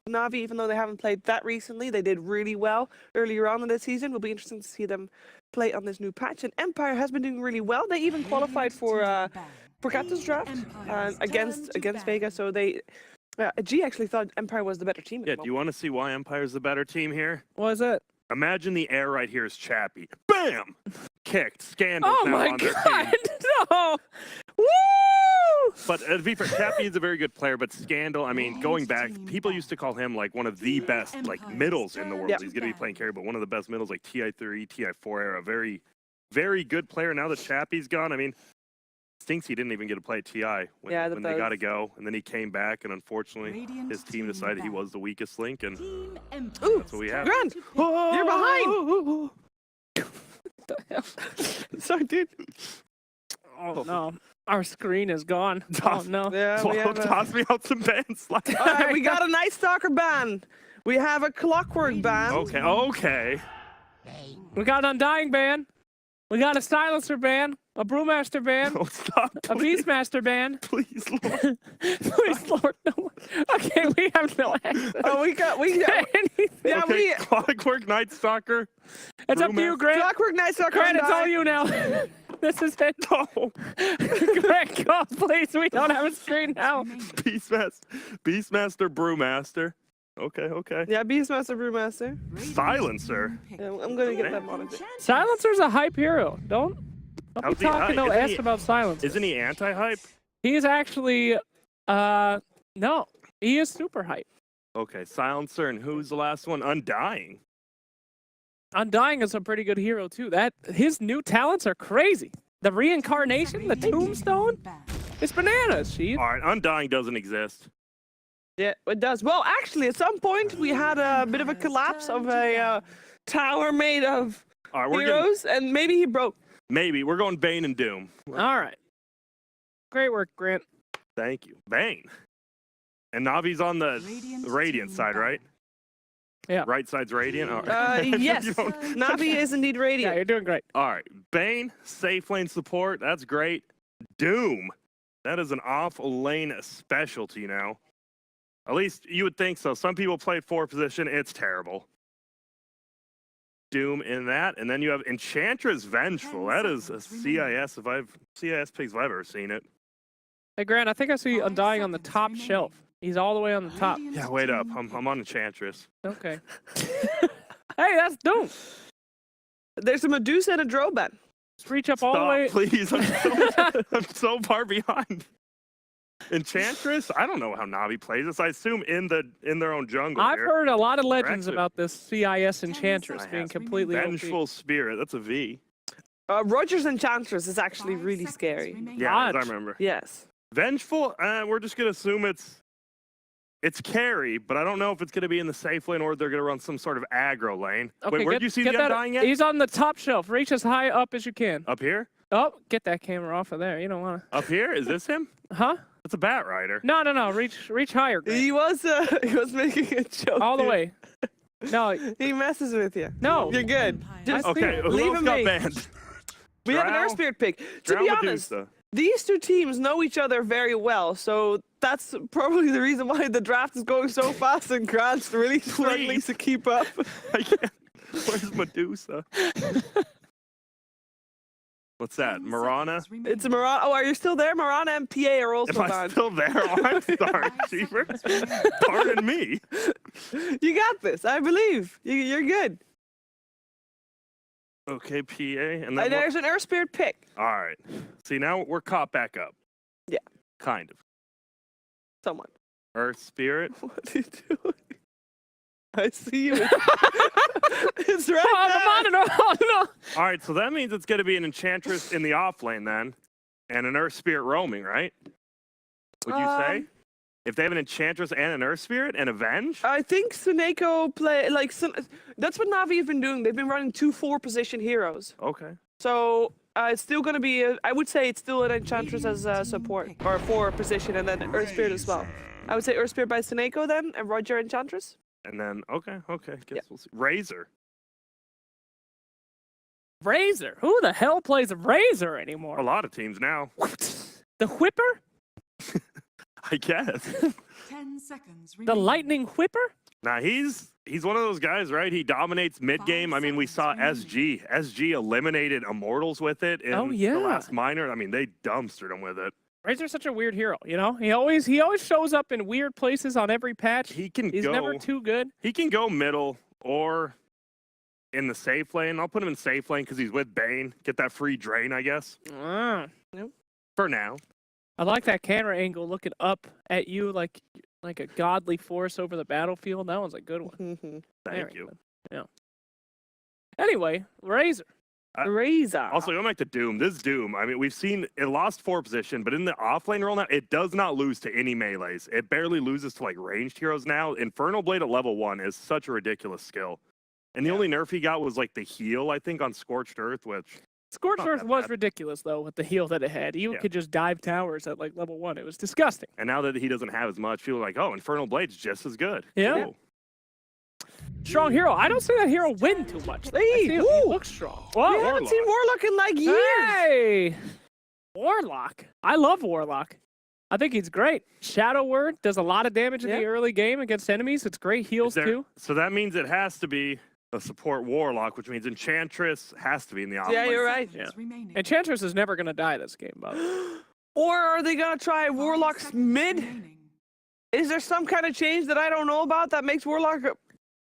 Na'Vi, even though they haven't played that recently, they did really well earlier on in the season. It'll be interesting to see them play on this new patch. And Empire has been doing really well. They even qualified for Captain's Draft against Vega. So they, G actually thought Empire was the better team. Yeah, do you want to see why Empire's the better team here? What is it? Imagine the air right here is Chappie. Bam! Kicked. Scandal. Oh my god! No! Woo! But to be fair, Chappie is a very good player, but Scandal, I mean, going back, people used to call him like one of the best like middles in the world. He's going to be playing carry, but one of the best middles, like TI3, TI4 era. Very, very good player. Now that Chappie's gone, I mean, stinks he didn't even get to play TI when they got to go. And then he came back, and unfortunately, his team decided he was the weakest link, and that's what we have. Grand! You're behind! What the hell? Sorry, dude. Oh, no. Our screen is gone. Oh, no. Yeah, toss me out some bans. Alright, we got a Night Stalker ban. We have a Clockwork ban. Okay. We got an Undying ban. We got a Silencer ban. A Brewmaster ban. Oh, stop, a Beastmaster ban. Please, Lord. Please, Lord. No. Okay, we have no access. Oh, we got yeah, okay, Clockwork Night Stalker. It's up to you, Grant. Clockwork Night Stalker. Grant, it's all you now. This is it. No. Grant, go, please. We don't have a screen now. Beastmaster, Brewmaster. Okay. Yeah, Beastmaster, Brewmaster. Silencer. Yeah, I'm gonna get that monitor. Silencer's a hype hero. Don't be talking no S about Silencer. Isn't he anti-hype? He is actually, no. He is super hype. Okay, Silencer, and who's the last one? Undying. Undying is a pretty good hero, too. His new talents are crazy. The reincarnation, the tombstone, it's bananas, Sheep. All right, Undying doesn't exist. Yeah, it does. Well, actually, at some point, we had a bit of a collapse of a tower made of heroes, and maybe he broke. Maybe. We're going Bane and Doom. All right. Great work, Grant. Thank you. Bane. And Navi's on the Radiant side, right? Yeah. Right side's Radiant? All right. Yes. Navi is indeed Radiant. Yeah, you're doing great. All right. Bane, safe lane support. That's great. Doom. That is an off-lane specialty now. At least you would think so. Some people play 4 position. It's terrible. Doom in that. And then you have Enchantress Vengeful. That is a CIS pick if I've ever seen it. Hey, Grant, I think I see Undying on the top shelf. He's all the way on the top. Yeah, wait up. I'm on Enchantress. Okay. Hey, that's Doom. There's a Medusa and a Droban. Just reach up all the way. Please. I'm so far behind. Enchantress? I don't know how Navi plays this. I assume in their own jungle. I've here. heard a lot of legends about this CIS Enchantress being completely Vengeful OP. Spirit. That's a V. Roger's Enchantress is actually really scary. Yeah, as I remember. Yes. Vengeful, we're just going to assume it's carry, but I don't know if it's going to be in the safe lane or they're going to run some sort of aggro lane. Okay, wait, where'd you see the Undying at? He's on the top shelf. Reach as high up as you can. Up here? Oh, get that camera off of there. You don't want to. Up here? Is this him? Huh? That's a Bat Rider. No. Reach higher. Grant. He was making a joke. All the way. No. He messes with you. No. You're good. Just okay, who leave else him got be. banned? We have an Earth Spirit pick. To be honest, these two teams know each other very well, so that's probably the reason why the draft is going so fast and Grant's really struggling to keep up. I can't. Where's Medusa? What's that? Marana? It's a Marana. Oh, are you still there? Marana and PA are also banned. Am I still there? Oh, I'm sorry, Cheever. Pardon me. You got this. I believe. You're good. Okay, PA. And then there's an Earth Spirit pick. All right. See, now we're caught back up. Yeah. Kind of. Somewhat. Earth Spirit. What are you doing? I see you. It's right there. Oh, no. All right, so that means it's going to be an Enchantress in the off lane then, and an Earth Spirit roaming, right? Would you say? If they have an Enchantress and an Earth Spirit and Avenge? I think Suneko play that's what Navi have been doing. They've been running 2 4-position heroes. Okay. So it's still going to be. I would say it's still an Enchantress as support or 4 position, and then Earth Spirit as well. I would say Earth Spirit by Suneko then, and Roger Enchantress. And then okay. Guess we'll see. Razor. Razor? Who the hell plays Razor anymore? A lot of teams now. The Whipper? I guess. 10 seconds. The Lightning Whipper? Nah, he's one of those guys, right? He dominates mid game. I mean, we saw SG. SG eliminated Immortals with it in Oh, yeah. the last minor. I mean, they dumpstered him with it. Razor's such a weird hero, you know? He always shows up in weird places on every patch. He's never too good. He can go middle or in the safe lane. I'll put him in safe lane because he's with Bane. Get that free drain, I guess. For now. I like that camera angle looking up at you like a godly force over the battlefield. That one's a good one. Thank you. Yeah. Anyway, Razor. Razor. Also, going back to Doom, this Doom, I mean, we've seen it lost 4 position, but in the offlane role now, it does not lose to any melees. It barely loses to like ranged heroes now. Infernal Blade at level 1 is such a ridiculous skill. And the only nerf he got was like the heal, I think, on Scorched Earth, which... Scorched Earth was ridiculous, though, with the heal that it had. You could just dive towers at like level 1. It was disgusting. And now that he doesn't have as much, people are like, oh, Infernal Blade's just as good. Yeah. Cool. Strong hero. I don't see that hero win too much. He looks strong. We haven't seen Warlock in like years. Hey! Warlock. I love Warlock. I think he's great. Shadow Word does a lot of damage in the early game against enemies. It's great heals, too. So that means it has to be a support Warlock, which means Enchantress has to be in the offlane. Yeah, you're right. Yeah. Enchantress is never going to die this game, by the way. Or are they going to try Warlock's mid? Is there some kind of change that I don't know about that makes Warlock...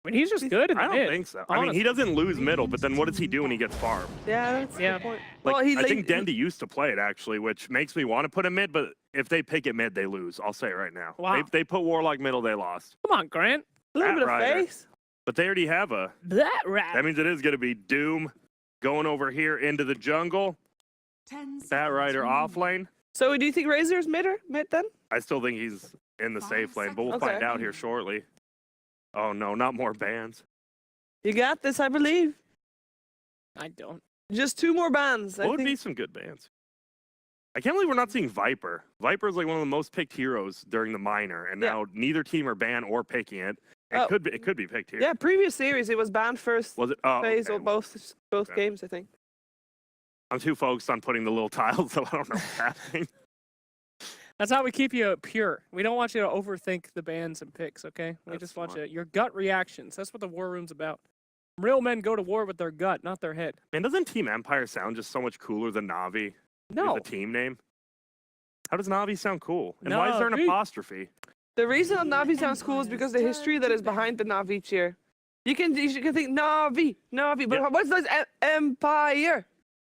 I mean, he's just good in the I don't mid, think so. honestly. I mean, he doesn't lose middle, but then what does he do when he gets farmed? Yeah, that's the point. Like, Well, I think Dendy used to play it, actually, which makes me want to put him mid, but if they pick it mid, they lose. I'll say it right now. Wow. They put Warlock middle, they lost. Come on, Grant. A little bit of Rider. face. But they already have a... That means it is going to be Doom going over here into the jungle. Bat Rider off lane. So do you think Razor's mid then? I still think he's in the safe lane, but we'll find out here shortly. Oh, no, not more bans. You got this, I believe. I don't. Just 2 more bans. What would be some good bans? I can't believe we're not seeing Viper. Viper is like one of the most picked heroes during the minor, and now neither team are banned or picking it. It could be picked here. Yeah, previous series it was banned first Was it? phase okay. or both games, I think. I'm too focused on putting the little tiles, so I don't know what's happening. That's how we keep you pure. We don't want you to overthink the bans and picks, okay? We just want your gut reactions. That's what the war room's about. Real men go to war with their gut, not their head. Man, doesn't Team Empire sound just so much cooler than Na'Vi? No. The team name? How does Na'Vi sound cool? And why is there an apostrophe? The reason Na'Vi sounds cool is because the history that is behind the Na'Vi cheer. You can think Na'Vi, but what's this Empire?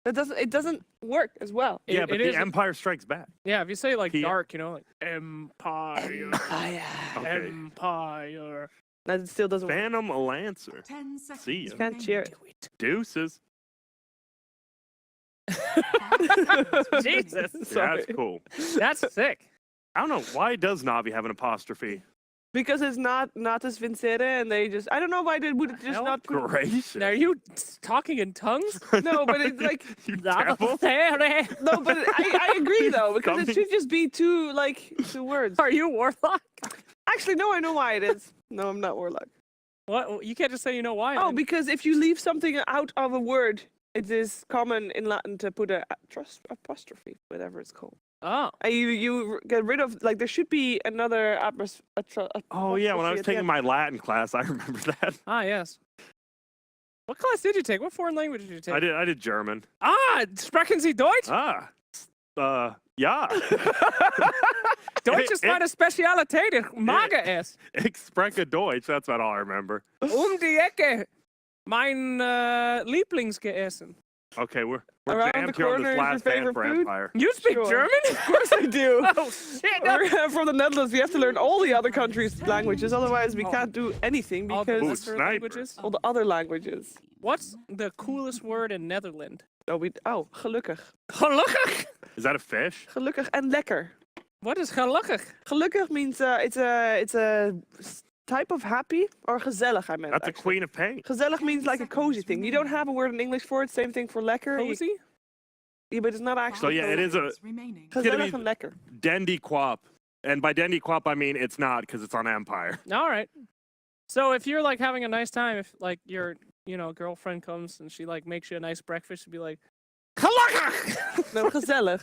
It doesn't work as well. Yeah, but the Empire Strikes Back. Yeah, if you say like dark, you know, like Empire. Empire. That still doesn't work. Phantom Lancer. See ya. Can't cheer. Deuces. Jesus. Yeah, that's cool. That's sick. I don't know. Why does Na'Vi have an apostrophe? Because it's not as vincere, and they just... I don't know why they would just not... Gracious. Are you talking in tongues? No, but it's like... No, but I agree, though, because it should just be 2 words. Are you Warlock? Actually, no, I know why it is. No, I'm not Warlock. What? You can't just say you know why. Oh, because if you leave something out of a word, it is common in Latin to put a apostrophe, whatever it's called. Oh. You get rid of, there should be another Oh, yeah, when I was taking my Latin class, I remember that. Ah, yes. What class did you take? What foreign language did you take? I did German. Ah, sprechen Sie Deutsch? Ja. Deutsch ist meine Spezialität. Ich mag es. Ich spreche Deutsch, that's about all I remember. Die Ecke. Mein Lieblingsgeessen. Okay, we're Around jammed the here on corner this is last your fan favorite for food? Empire. You speak German? Of course I do. Oh, shit. We're from the Netherlands. We have to learn all the other countries' languages. Otherwise, we can't do anything because languages. all the other languages. What's the coolest word in Netherlands? Gelukkig. Gelukkig? Is that a fish? Gelukkig en lekker. What is gelukkig? Gelukkig means it's a type of happy or gezellig, I meant. That's a queen of pain. Gezellig means like a cozy thing. You don't have a word in English for it. Same thing for lekker. Cozy? Yeah, but it's not actually. So yeah, it is a gezellig and lekker. Dendy Quap. And by Dendy Quap, I mean it's not because it's on Empire. All right. So if you're having a nice time, if your girlfriend comes and she makes you a nice breakfast, you'd be like, gelukkig! No, gezellig.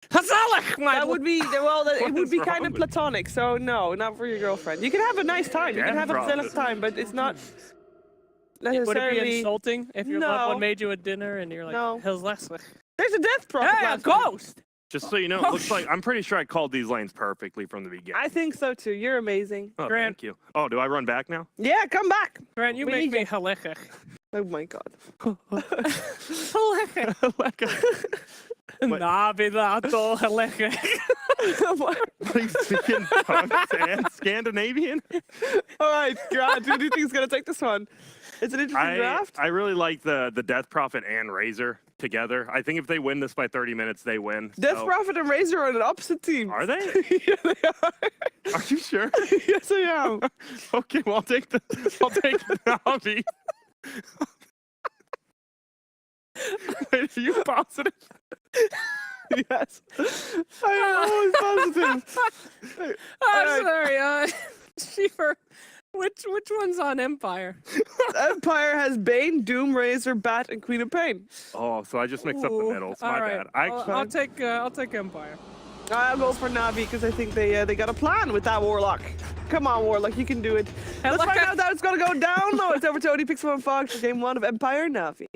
That would be, well, it What would is be wrong kind of with- platonic, so no, not for your girlfriend. You can have a nice time. You can have a Death zealous prophet. time, but it's not Would it be necessarily. insulting if your loved No. one made you a dinner and you're like, No. "Hell's Leslie"? There's a death prophet. Hey, a last week. ghost! Just so you know, it looks like I'm pretty sure I called these lanes perfectly from the beginning. I think so too. You're amazing. Oh, Grant. thank you. Oh, do I run back now? Yeah, come back. Grant, you We make need me you. halachik. Oh my god. Halachik. Navi lato halachik. Like speaking tongues and Scandinavian. All right, Grant, who do you think is gonna take this one? It's an interesting draft. I really like the Death Prophet and Razor together. I think if they win this by 30 minutes, they win. Death so- Prophet and Razor are on an opposite team. Are they? Yeah, they are. Are you sure? Yes, I am. Okay, well I'll take Navi. Wait, are you positive? Yes. I am always positive. I'm Alright. sorry, Sheeper. Which one's on Empire? Empire has Bane, Doom, Razor, Bat, and Queen of Pain. Oh, so I just mixed up the Ooh, middles. all My right. bad. I'll take Empire. I'll go for Navi because I think they got a plan with that Warlock. Come on, Warlock, you can do it. Let's find out how it's gonna go down. No, it's over to Odie Pixel and Fox for game 1 of Empire Navi.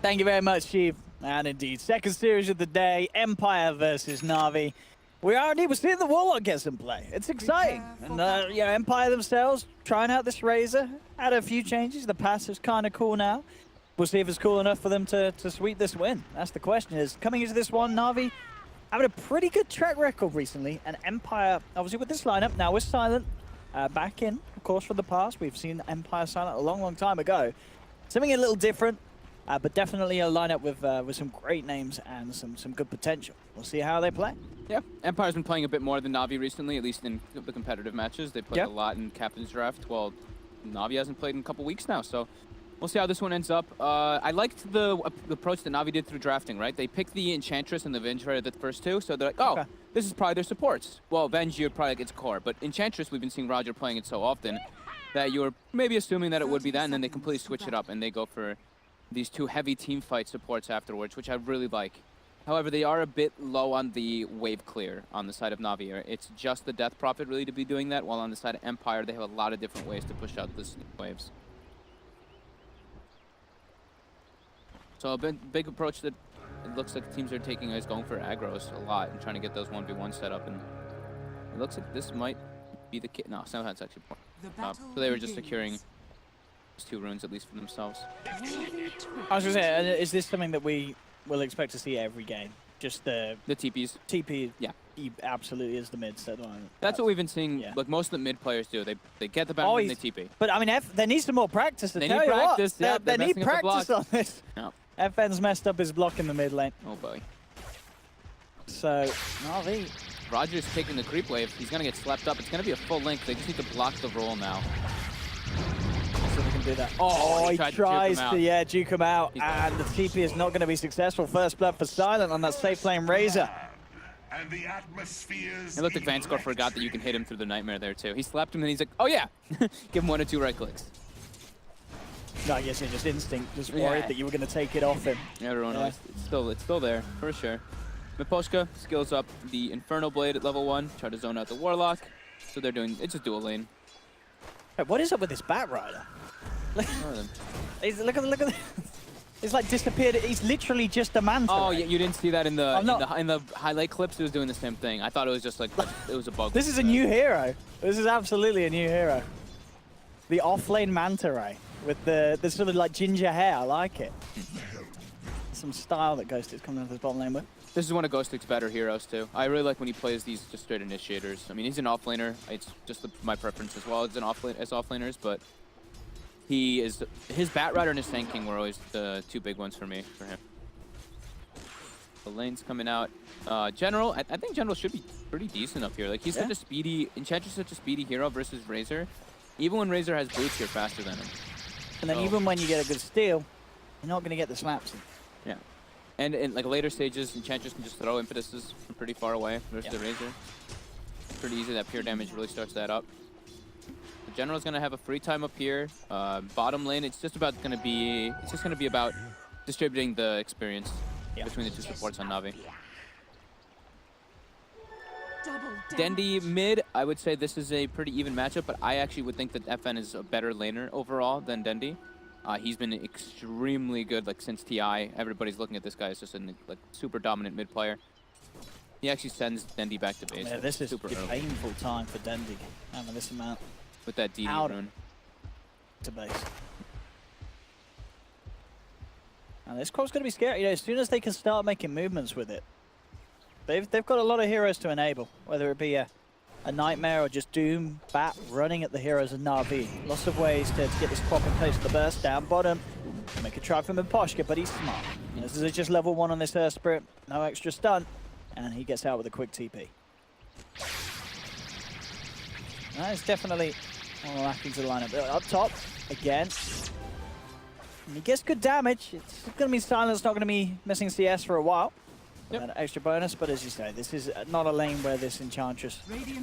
Thank you very much, Chief. And indeed, second series of the day, Empire versus Navi. We're seeing the Warlock get some play. It's exciting. And, Empire themselves trying out this Razor. Had a few changes. The pass is kind of cool now. We'll see if it's cool enough for them to sweep this win. That's the question. Is coming into this one, Navi having a pretty good track record recently. And Empire, obviously with this lineup, now we're Silent. Back in, of course, from the past. We've seen Empire Silent a long, long time ago. Something a little different. But definitely a lineup with some great names and some good potential. We'll see how they play. Yeah, Empire's been playing a bit more than Navi recently, at least in the competitive matches. They played a lot in Captain's Draft, while Navi hasn't played in a couple weeks now, so we'll see how this one ends up. I liked the approach that Navi did through drafting, right? They picked the Enchantress and the Venge right at the first two, so they're like, oh, Okay. this is probably their supports. Well, Venge, you're probably like its core, but Enchantress, we've been seeing Roger playing it so often that you were maybe assuming that it would be that, and then they completely switch it up, and they go for these two heavy team fight supports afterwards, which I really like. However, they are a bit low on the wave clear on the side of Navi. It's just the Death Prophet really to be doing that, while on the side of Empire, they have a lot of different ways to push out the waves. So a big approach that it looks like teams are taking is going for aggros a lot and trying to get those 1v1 set up. And it looks like this might be the kit. No, somehow it's actually so they were just securing those 2 runes at least for themselves. I was going to say, is this something that we will expect to see every game? Just the The TPs. TP? Yeah. He absolutely is the mid set one. That's what we've been seeing. Yeah. Like most of the mid players do. They get the bounty and they TP. But I mean, they need some more practice. To They tell need you practice, What. yeah, they they're need messing up the practice block. on this. No. FN's messed up his block in the mid lane. Oh boy. So, Navi. Roger's taking the creep wave. He's gonna get slept up. It's gonna be a full link. They just need to block the roll now. So they can do that. Oh, he tried to tries juke him to, out. juke him out. He's And the TP is not going to be successful. First blood for Silent on that safe lane Razor. And the atmosphere's It looked like Vanscore forgot that you can hit him through the nightmare there too. He slapped him and he's like, oh yeah. Give him 1 or 2 right clicks. No, I guess it's just instinct. Just worried Yeah. that you were going to take it off him. Everyone Yeah. knows. It's still there, for sure. Miposhka skills up the Infernal Blade at level 1. Try to zone out the Warlock. So they're doing, it's just dual lane. Hey, what is up with this Bat Rider? One of them. Look at He's like disappeared. He's literally just a manta. Oh, ray. yeah, you didn't see that in the, I'm not- in the highlight clips. It was doing the same thing. I thought it was just like, it was a bug. This is a new hero. This is absolutely a new hero. The off-lane manta ray with the sort of like ginger hair. I like it. Some style that Ghost is coming out of this bottom lane with. This is one of Ghostic's better heroes too. I really like when he plays these just straight initiators. I mean, he's an offlaner. It's just my preference as well as offlaners, but his Bat Rider and his Sand King were always the 2 big ones for me, for him. The lane's coming out. General, I think General should be pretty decent up here. Like he's such a speedy, Enchantress is such a speedy hero versus Razor. Even when Razor has boots, you're faster than him. And then even when you get a good steal, you're not going to get the slaps in. Yeah. And in like later stages, Enchantress can just throw impetuses from pretty far away versus the Razor. Pretty easy. That pure damage really starts that up. The General's gonna have a free time up here. Bottom lane, it's just gonna be about distributing the experience. between the two supports on Na'Vi. Dendi mid, I would say this is a pretty even matchup, but I actually would think that FN is a better laner overall than Dendi. He's been extremely good like since TI. Everybody's looking at this guy as just a like super dominant mid player. He actually sends Dendi back to base. Yeah, this is super a early painful time for Dendi having this amount with that DD out rune. to base. And this crop's going to be scary. You know, as soon as they can start making movements with it, they've got a lot of heroes to enable, whether it be a Nightmare or just Doom, Bat running at the heroes of Na'Vi. Lots of ways to get this crop in place. The burst down bottom. Make a try from Imposhka, but he's smart. This is just level 1 on this Spirit. No extra stun. And he gets out with a quick TP. That is definitely one of the lackings of the lineup. Up top, again. And he gets good damage. It's going to be silence, not going to be missing CS for a while. Yep. An extra bonus, but as you say, this is not a lane where this Enchantress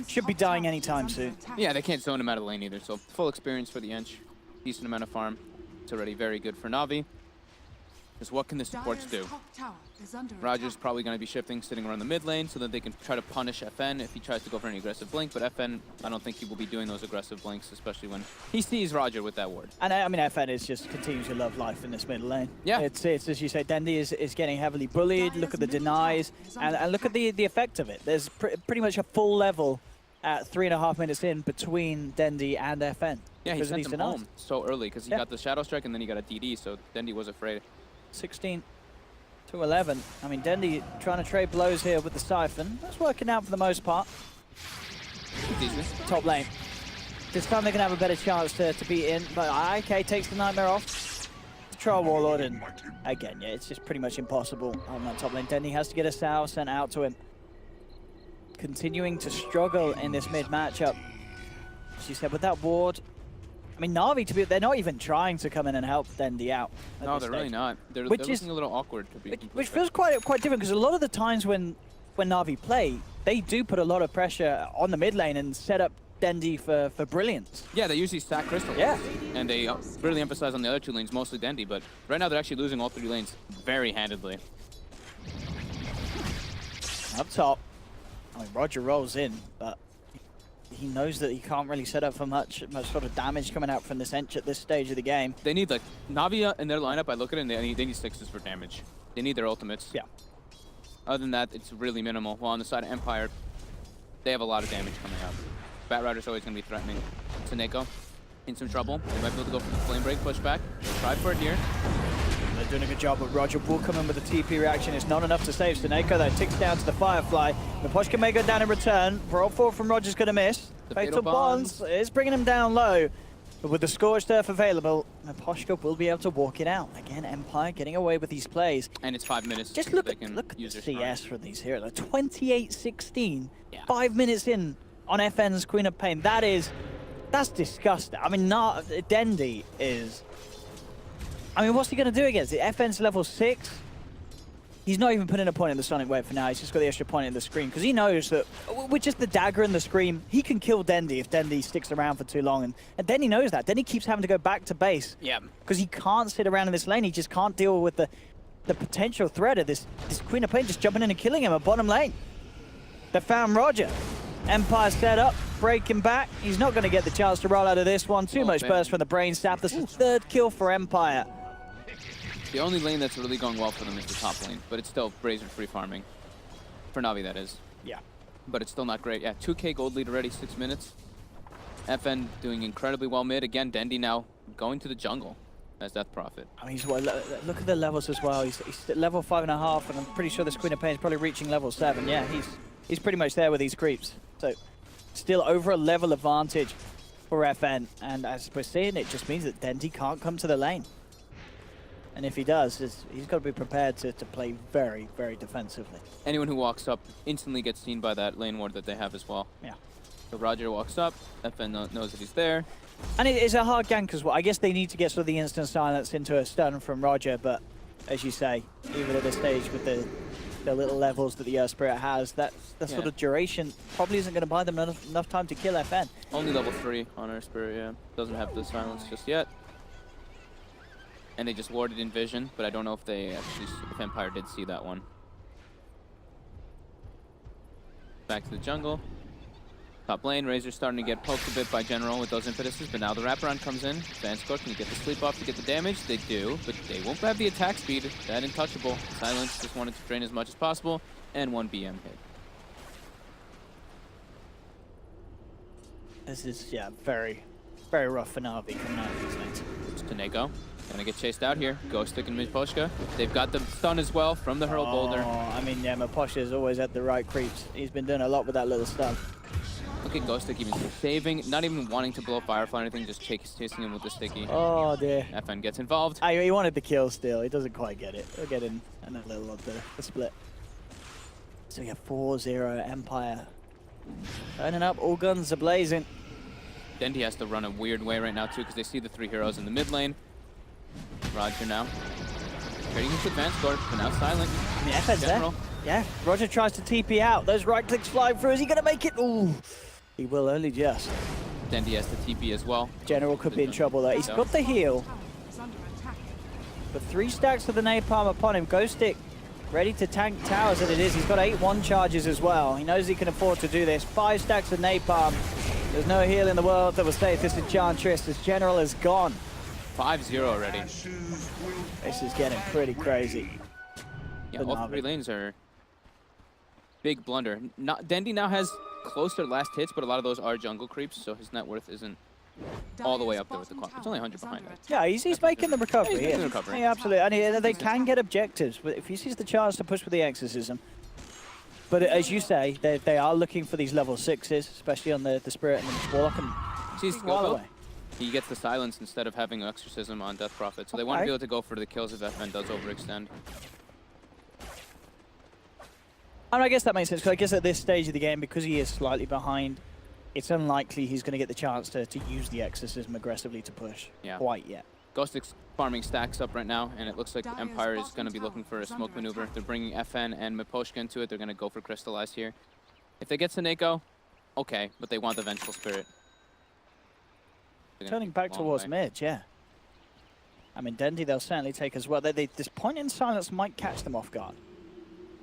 should be dying anytime soon. Yeah, they can't zone him out of lane either, so full experience for the Ench. Decent amount of farm. It's already very good for Na'Vi. Because what can the supports do? Roger's probably going to be shifting, sitting around the mid lane, so that they can try to punish FN if he tries to go for any aggressive blink. But FN, I don't think he will be doing those aggressive blinks, especially when he sees Roger with that ward. And I mean, FN is just continues to love life in this mid lane. Yeah. It's as you say, Dendi is getting heavily bullied. Look at the denies, and look at the effect of it. There's pretty much a full level at 3.5 minutes in between Dendi and FN. Yeah, he sent him home so early because he got the Shadow Strike and then he got a DD, so Dendi was afraid. 16 to 11. I mean, Dendi trying to trade blows here with the Siphon. That's working out for the most part. Decent. Top lane. This time they can have a better chance to beat in, but IK takes the Nightmare off. Trial Warlord, and again, yeah, it's just pretty much impossible on that top lane. Dendi has to get a Sow sent out to him. Continuing to struggle in this mid matchup. As you said, with that ward, I mean, Na'Vi, they're not even trying to come in and help Dendi out. No, they're really not. They're looking a little awkward to be. Which feels quite different, because a lot of the times when Na'Vi play, they do put a lot of pressure on the mid lane and set up Dendi for brilliance. Yeah, they usually stack crystals. Yeah. And they really emphasize on the other two lanes, mostly Dendi, but right now they're actually losing all 3 lanes very handedly. Up top, I mean, Roger rolls in, but he knows that he can't really set up for much sort of damage coming out from this Ench at this stage of the game. They need, like, Na'Vi in their lineup, I look at it and they need 6s for damage. They need their ultimates. Yeah. Other than that, it's really minimal. While on the side of Empire, they have a lot of damage coming out. Bat Rider's always going to be threatening. Seneko in some trouble. They might be able to go for the Flame Break pushback. They'll try for it here. They're doing a good job, but Roger will come in with a TP reaction. It's not enough to save Seneko, though. Ticks down to the Firefly. Miposhka may go down in return. Brawl 4 from Roger's going to miss. The Fatal Bonds is bringing him down low. But with the Scorched Earth available, Miposhka will be able to walk it out. Again, Empire getting away with these plays. And it's 5 minutes. Just so look they at can the use their CS shrine. for these heroes. 28-16. Yeah. 5 minutes in on FN's Queen of Pain. That's disgusting. I mean, Dendi is... I mean, what's he going to do against it? FN's level 6. He's not even putting a point in the Sonic Wave for now. He's just got the extra point in the Scream, because he knows that with just the dagger and the Scream, he can kill Dendi if Dendi sticks around for too long. And Dendi knows that. Dendi keeps having to go back to base. Yeah. Because he can't sit around in this lane. He just can't deal with the potential threat of this Queen of Pain just jumping in and killing him at bottom lane. They found Roger. Empire set up, breaking back. He's not going to get the chance to roll out of this one. Too much burst from the Brain Sap. This is 3rd kill for Empire. The only lane that's really going well for them is the top lane, but it's still Brazier free farming. For Na'Vi, that is. Yeah. But it's still not great. Yeah, 2K gold lead already, 6 minutes. FN doing incredibly well mid. Again, Dendi now going to the jungle as Death Prophet. I mean, look at the levels as well. He's at level 5.5, and I'm pretty sure this Queen of Pain is probably reaching level 7. Yeah, he's pretty much there with these creeps. So, still over a level advantage for FN. And as we're seeing, it just means that Dendi can't come to the lane. And if he does, he's got to be prepared to play very, very defensively. Anyone who walks up instantly gets seen by that lane ward that they have as well. Yeah. So Roger walks up, FN knows that he's there. And it is a hard gank as well. I guess they need to get sort of the instant silence into a stun from Roger, but as you say, even at this stage with the little levels that the Spirit has, that sort of duration probably isn't going to buy them enough time to kill FN. Only level 3 on our Spirit, yeah. Doesn't have the silence just yet. and they just warded in vision, but I don't know if they actually, if Empire did see that one. Back to the jungle. Top lane, Razor's starting to get poked a bit by General with those impetuses, but now the wraparound comes in. Vanscourt can get the sleep off to get the damage. They do, but they won't have the attack speed. That untouchable. Silence just wanted to drain as much as possible, and 1 BM hit. This is, yeah, very, very rough for Na'Vi coming out of these lanes. It's Kaneko. Gonna get chased out here. Ghostic and Miposhka. They've got the stun as well from the hurl boulder. I mean, yeah, Miposhka's always at the right creeps. He's been doing a lot with that little stun. Look at Ghostic even saving, not even wanting to blow Firefly or anything, just chasing him with the sticky. Oh, dear. FN gets involved. He wanted the kill still. He doesn't quite get it. He'll get in a little of the split. So we have 4-0 Empire. Turning up, all guns are blazing. Dendi has to run a weird way right now too, because they see the 3 heroes in the mid lane. Roger now. Trading into Vanscourt, but now silent. I mean, FN's there. Yeah, Roger tries to TP out. Those right clicks flying through. Is he going to make it? Ooh, he will only just. Dendi has the TP as well. General could be in trouble there. He's got the heal. But 3 stacks of the napalm upon him. Ghostic ready to tank towers, and it is. He's got 8-1 charges as well. He knows he can afford to do this. 5 stacks of napalm. There's no heal in the world that will save this Enchantress. This General is gone. 5-0 already. This is getting pretty crazy. Yeah, all 3 lanes are big blunder. Dendi now has closer last hits, but a lot of those are jungle creeps, so his net worth isn't all the way up there with the clock. It's only 100 behind it. Yeah, he's making the recovery. He's making the recovery. Yeah, absolutely. And they can get objectives, but if he sees the chance to push with the exorcism. But as you say, they are looking for these level 6s, especially on the Spirit and the Warlock. And sees Gogo. He gets the silence instead of having exorcism on Death Prophet, so they want to be able to go for the kills if FN does overextend. And I guess that makes sense, because I guess at this stage of the game, because he is slightly behind, it's unlikely he's going to get the chance to use the exorcism aggressively to push quite yet. Ghostic's farming stacks up right now, and it looks like Empire is going to be looking for a smoke maneuver. They're bringing FN and Miposhka into it. They're going to go for Crystallize here. If they get Saneko, okay, but they want the Vengeful Spirit. Turning back towards mid, yeah. I mean, Dendi they'll certainly take as well. This point in silence might catch them off guard.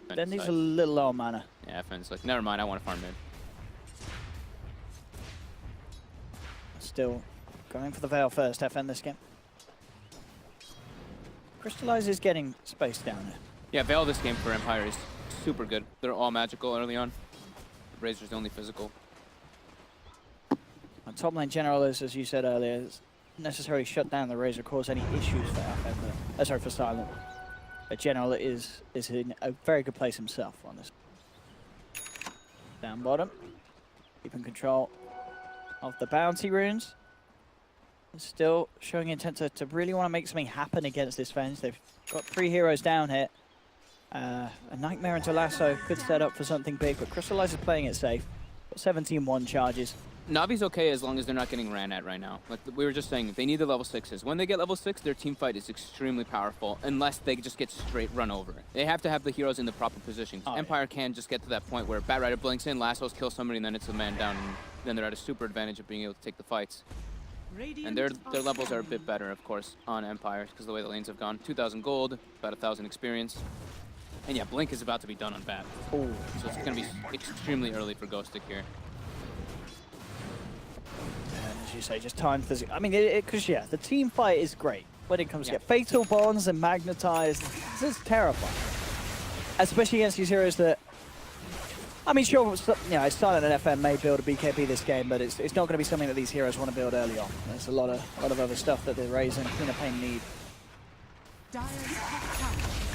Dendi's a little low on mana. Yeah, FN's like, never mind, I want to farm mid. Still going for the Veil first, FN this game. Crystallize is getting spaced down there. Yeah, Veil this game for Empire is super good. They're all magical early on. Razor's the only physical. And top lane General is, as you said earlier, necessarily shut down the Razor, cause any issues for FN. Sorry, for Silent. But General is in a very good place himself on this. Down bottom, keeping control of the bounty runes. And still showing intent to really want to make something happen against this Venge. They've got 3 heroes down here. A Nightmare into Lasso could set up for something big, but Crystallize is playing it safe. Got 17-1 charges. Navi's okay as long as they're not getting ran at right now. Like we were just saying, they need the level 6s. When they get level 6, their team fight is extremely powerful, unless they just get straight run over. They have to have the heroes in the proper positions. Empire can just get to that point where Bat Rider blinks in, lassos, kills somebody, and then it's a man down, and then they're at a super advantage of being able to take the fights. And their levels are a bit better, of course, on Empire, because the way the lanes have gone. 2,000 gold, about 1,000 experience. And yeah, Blink is about to be done on Bat. Ooh. So it's going to be extremely early for Ghostic here. As you say, just time for I mean, because yeah, the team fight is great when it comes to get Fatal Bonds and Magnetized. This is terrifying, especially against these heroes that. I mean, sure, you know, Silent and FN may build a BKB this game, but it's not going to be something that these heroes want to build early on. There's a lot of other stuff that they're raising. Pain need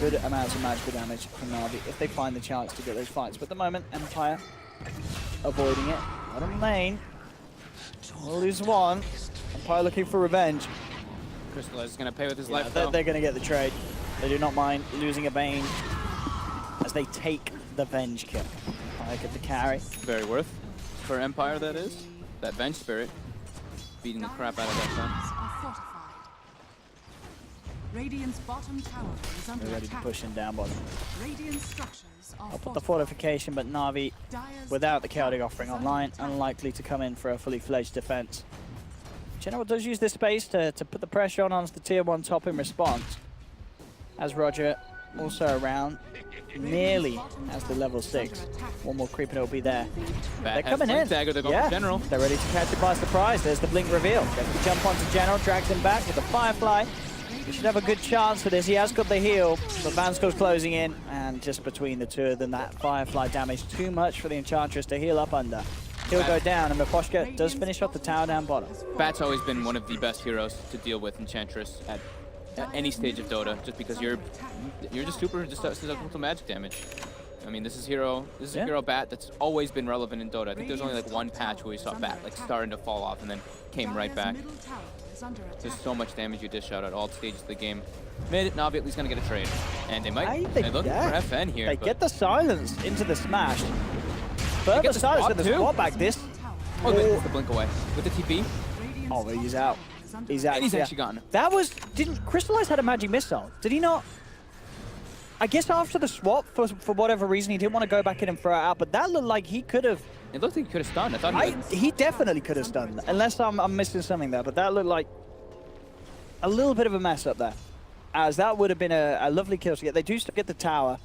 good amounts of magical damage from Na'Vi if they find the chance to get those fights. But at the moment, Empire avoiding it. Bottom lane. We'll lose 1. Empire looking for revenge. Crystallize is going to pay with his life, they're though. going to get the trade. They do not mind losing a Bane as they take the Venge kill. Empire get the carry. Very worth for Empire, that is. That Venge Spirit beating the crap out of that gun. Radiant's bottom tower is under They're ready to attack. push him down bottom. Radiant structures are I'll put the fortification, but Na'Vi, without the chaotic offering online, unlikely to come in for a fully fledged defense. General does use this space to put the pressure on onto the tier 1 top in response. As Roger also around, nearly as the level 6. One more creep and it'll be there. They're coming in. Dagger, they're going for General. They're ready to catch it by surprise. There's the blink reveal. Gets the jump onto General, drags him back with the Firefly. He should have a good chance for this. He has got the heal, but Vansco's closing in, and just between the two of them, that Firefly damage too much for the Enchantress to heal up under. He'll go down, and Miposhka does finish off the tower down bottom. Bat's always been one of the best heroes to deal with Enchantress at any stage of Dota, just because you're just super susceptible to magic damage. I mean, this is a hero Bat that's always been relevant in Dota. I think there's only like one patch where we saw Bat like starting to fall off and then came right back. There's so much damage you dish out at all stages of the game. Mid, Navi at least gonna get a trade, and they might. They're looking for FN here. They get the silence into the smash. Further silence with the squad back. This. Oh, there's the blink away with the TP. Oh, he's out. He's out. And he's actually gone. That was Crystallize had a magic missile. Did he not? I guess after the swap, for whatever reason, he didn't want to go back in and throw it out. But that looked like he could have. It looked like he could have stunned. I thought he definitely could have stunned, unless I'm missing something there. But that looked like a little bit of a mess up there, as that would have been a lovely kill to get. They do still get the tower,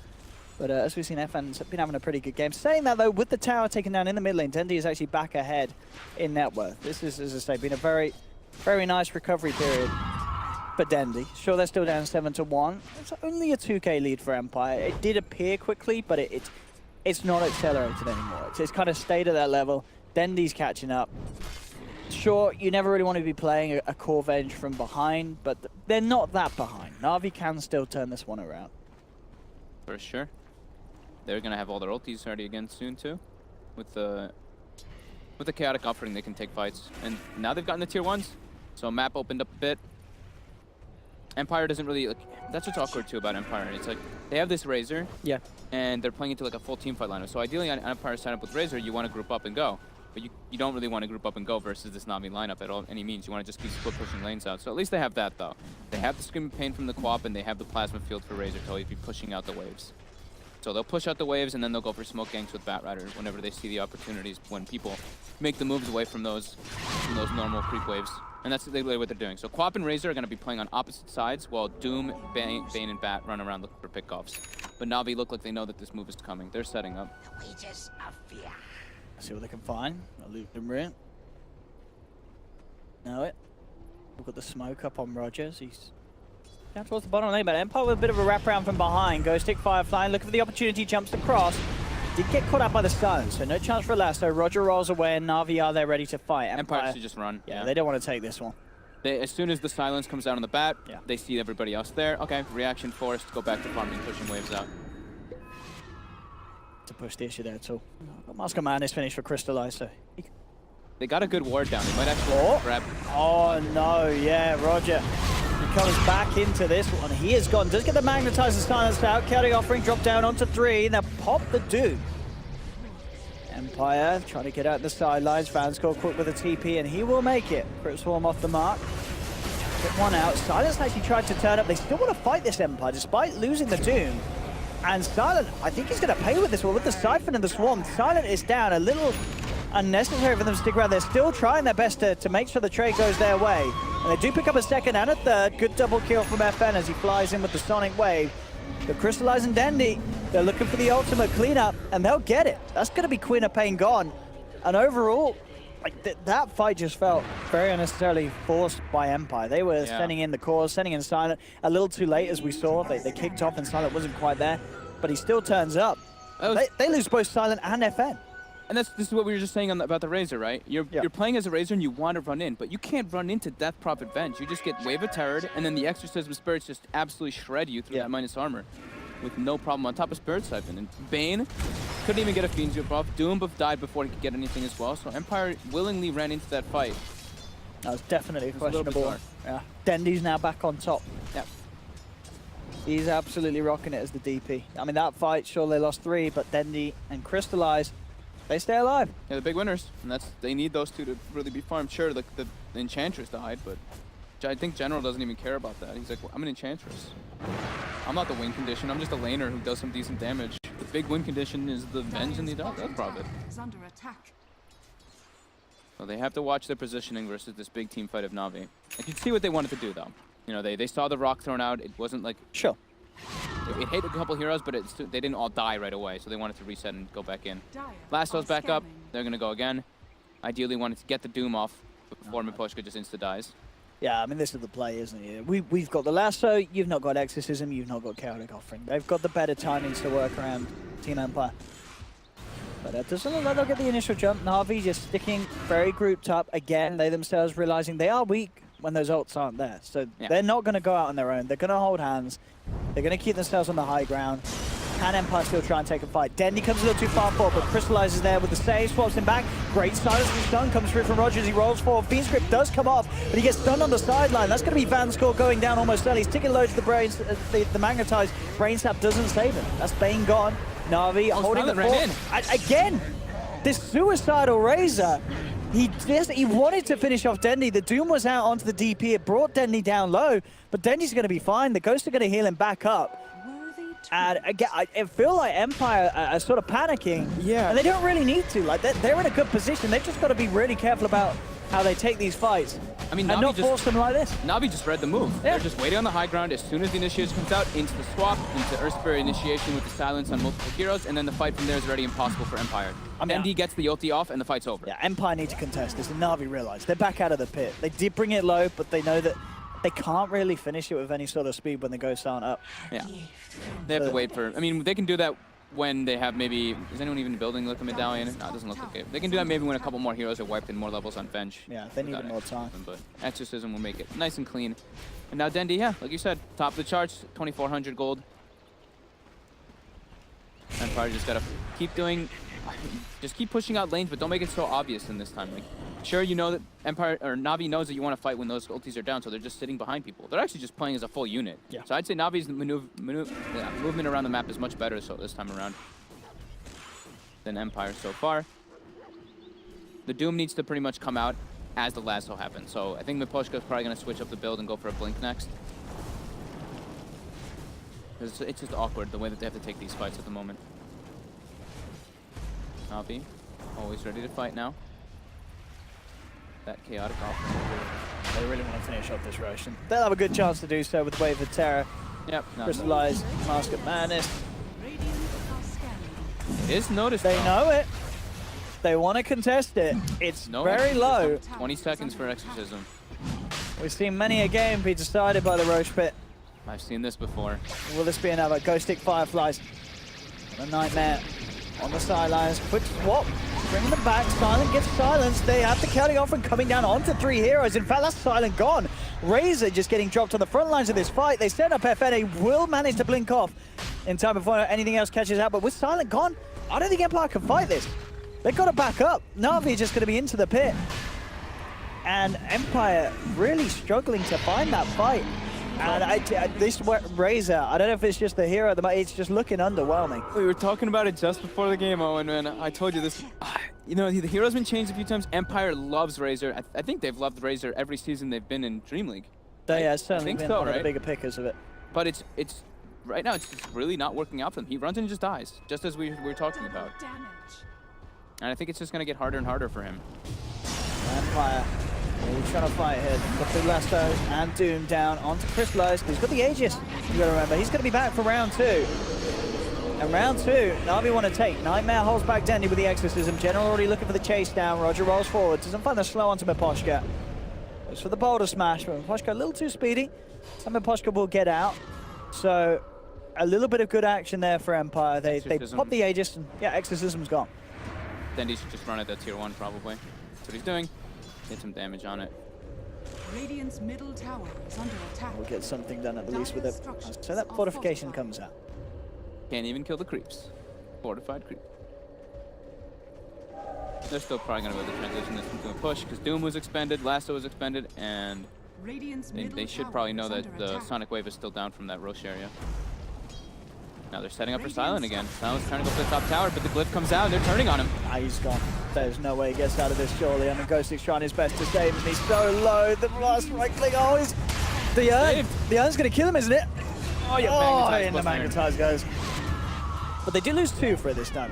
but as we've seen, FN's been having a pretty good game. Saying that though, with the tower taken down in the mid lane, Dendi is actually back ahead in net worth. This is, as I say, been a very, very nice recovery period for Dendi. Sure, they're still down 7-1. It's only a 2k lead for Empire. It did appear quickly, but it's not accelerated anymore. It's kind of stayed at that level. Dendi's catching up. Sure, you never really want to be playing a core Venge from behind, but they're not that behind. Na'Vi can still turn this one around. For sure. They're gonna have all their ultis ready again soon too. With the chaotic offering, they can take fights. And now they've gotten the tier 1s. So map opened up a bit. Empire doesn't really, like, that's what's awkward too about Empire. It's like, they have this Razor. Yeah. And they're playing into like a full team fight lineup. So ideally on Empire sign up with Razor, you want to group up and go. But you don't really want to group up and go versus this Na'Vi lineup at all any means. You want to just keep split pushing lanes out. So at least they have that though. They have the Scream of Pain from the Quap, and they have the Plasma Field for Razor to always be pushing out the waves. So they'll push out the waves, and then they'll go for smoke ganks with Batrider whenever they see the opportunities, when people make the moves away from those normal creep waves. And that's literally what they're doing. So Quap and Razor are going to be playing on opposite sides, while Doom, Bane, and Bat run around looking for pickoffs. But Na'Vi look like they know that this move is coming. They're setting up. Let's see what they can find. A loop and root. Know it. We've got the smoke up on Rogers. He's down towards the bottom lane, but Empire with a bit of a wraparound from behind. Ghost Stick Firefly, looking for the opportunity, jumps across. Did get caught out by the stun, so no chance for a lasso. Roger rolls away, and Na'Vi are there ready to fight. Empire should just run. Yeah, they don't want to take this one. As soon as the silence comes out on the bat, they see everybody else there. Okay, reaction forced, go back to farming, pushing waves out. To push the issue there too. Mask of Madness finished for Crystallize, so they got a good ward down. They might actually grab. Oh no, yeah, Roger. He comes back into this one. He is gone. Does get the Magnetizer silenced out. Chaotic Offering drop down onto 3. Now pop the Doom. Empire trying to get out the sidelines. Vanscore quick with a TP, and he will make it. Crit Swarm off the mark. Get one out. Silence actually tried to turn up. They still want to fight this Empire despite losing the Doom. And Silent, I think he's going to pay with this one with the Siphon and the Swarm. Silent is down. A little unnecessary for them to stick around. They're still trying their best to make sure the trade goes their way. And they do pick up a second and a third. Good double kill from FN as he flies in with the Sonic Wave. The Crystallize and Dendi, they're looking for the ultimate cleanup, and they'll get it. That's going to be Queen of Pain gone. And overall, like that fight just felt very unnecessarily forced by Empire. They were sending in the cores, sending in Silent a little too late, as we saw. They kicked off and Silent wasn't quite there, but he still turns up. They lose both Silent and FN. And this is what we were just saying about the Razor, right? You're playing as a Razor and you want to run in, but you can't run into Death Prophet Venge. You just get Wave of Terror, and then the Exorcism Spirits just absolutely shred you through that minus armor with no problem on top of Spirit Siphon. And Bane couldn't even get a Fiend's Grip off. Doom died before he could get anything as well, so Empire willingly ran into that fight. That was definitely questionable. Yeah. Dendi's now back on top. Yeah. He's absolutely rocking it as the DP. I mean, that fight, sure they lost 3, but Dendi and Crystallize, they stay alive. Yeah, the big winners, and they need those two to really be farmed. Sure, the Enchantress died, but I think General doesn't even care about that. He's like, well, I'm an Enchantress. I'm not the win condition. I'm just a laner who does some decent damage. The big win condition is the Venge and the Death Prophet. Is under attack. So they have to watch their positioning versus this big team fight of Na'Vi. I can see what they wanted to do, though. You know, they saw the rock thrown out. It wasn't like... Sure. It hit a couple heroes, but they didn't all die right away, so they wanted to reset and go back in. Lasso's back up. They're going to go again. Ideally wanted to get the Doom off before Miposhka just insta-dies. Yeah, I mean, this is the play, isn't it? We've got the Lasso, you've not got Exorcism, you've not got Chaotic Offering. They've got the better timings to work around Team Empire. But it doesn't look like they'll get the initial jump. Na'Vi just sticking very grouped up. Again, they themselves realizing they are weak when those ults aren't there. So they're not going to go out on their own. They're going to hold hands. They're going to keep themselves on the high ground. Can Empire still try and take a fight? Dendy comes a little too far forward, but crystallizes there with the save, swaps him back. Great silence from stun comes through from Rogers. He rolls forward. Fiend's Grip does come off, but he gets stunned on the sideline. That's going to be Van's score going down almost early. He's ticking low to the brains. The magnetized brain sap doesn't save him. That's Bane gone. Na'Vi holding the fort. Again, this suicidal Razor. He wanted to finish off Dendy. The Doom was out onto the DP. It brought Dendy down low, but Dendy's going to be fine. The Ghosts are going to heal him back up. And again, I feel like Empire are sort of panicking. Yeah. And they don't really need to. Like, they're in a good position. They've just got to be really careful about how they take these fights. I mean, and not force them like this. Na'Vi just read the move. Yeah. They're just waiting on the high ground. As soon as the initiation comes out, into the swap, into Earth Spirit initiation with the silence on multiple heroes, and then the fight from there is already impossible for Empire. Dendy gets the ulti off, and the fight's over. Yeah, Empire need to contest this, and Na'Vi realize they're back out of the pit. They did bring it low, but they know that they can't really finish it with any sort of speed when the Ghosts aren't up. Yeah. They have to wait for... I mean, they can do that when they have maybe... Is anyone even building like a medallion? No, it doesn't look like it. They can do that maybe when a couple more heroes are wiped and more levels on bench. Yeah, they need more time. But Exorcism will make it nice and clean. And now Dendy, yeah, like you said, top of the charts, 2,400 gold. Empire just gotta keep doing... Just keep pushing out lanes, but don't make it so obvious in this time. Like, sure, you know that Empire or Na'Vi knows that you want to fight when those ultis are down, so they're just sitting behind people. They're actually just playing as a full unit. Yeah. So I'd say Na'Vi's movement around the map is much better so this time around than Empire so far. The Doom needs to pretty much come out as the lasso happens. So I think Miposhka is probably going to switch up the build and go for a blink next. It's just awkward the way that they have to take these fights at the moment. Na'Vi, always ready to fight now. That chaotic offering. They really want to finish off this Roshan. They'll have a good chance to do so with Wave of Terror. Yep. Crystallize, Mask of Madness. It is noticed. They know it. They want to contest it. It's very low. 20 seconds for Exorcism. We've seen many a game be decided by the Roche Pit. I've seen this before. Will this be another? Ghost Stick Fireflies. A Nightmare on the sidelines. Quick swap. Bringing them back. Silent gets silenced. They have the counting offering coming down onto 3 heroes. In fact, that's Silent gone. Razor just getting dropped on the front lines of this fight. They set up FN. Will manage to blink off in time before anything else catches out. But with Silent gone, I don't think Empire can fight this. They've got to back up. Na'Vi is just going to be into the pit. And Empire really struggling to find that fight. And this Razor, I don't know if it's just the hero, it's just looking underwhelming. We were talking about it just before the game, Owen, and I told you this. You know, the hero's been changed a few times. Empire loves Razor. I think they've loved Razor every season they've been in DreamLeague. They certainly think been so, one of the right? bigger pickers of it. But it's right now, it's really not working out for them. He runs in and just dies, just as we were talking about. And I think it's just going to get harder and harder for him. Empire really trying to fight here. Got the Lasso and Doom down onto Crystallize. He's got the Aegis, you got to remember. He's going to be back for round 2. And round 2, Na'Vi want to take. Nightmare holds back Dendy with the Exorcism. General already looking for the chase down. Roger rolls forward. Doesn't find the slow onto Miposhka. Looks for the boulder smash, but Miposhka a little too speedy. And Miposhka will get out. So a little bit of good action there for Empire. They pop the Aegis, and yeah, Exorcism's gone. Dendy should just run at that tier 1 probably. That's what he's doing. Get some damage on it. Radiant's middle tower is under attack. We'll get something done at the least with it. So that fortification comes out. Can't even kill the creeps. Fortified creep. They're still probably going to be able to transition this into a push because Doom was expended, Lasso was expended, and they should probably know that the Sonic Wave is still down from that Roche area. Now they're setting up for Silent again. Silent's trying to go for the top tower, but the glyph comes out and they're turning on him. He's gone. There's no way he gets out of this, surely. I mean, Ghost's trying his best to save him. He's so low. The last right click. Oh, he's... The urn. The urn's going to kill him, isn't it? Oh, yeah, and the magnetize goes. But they do lose 2 for it this time.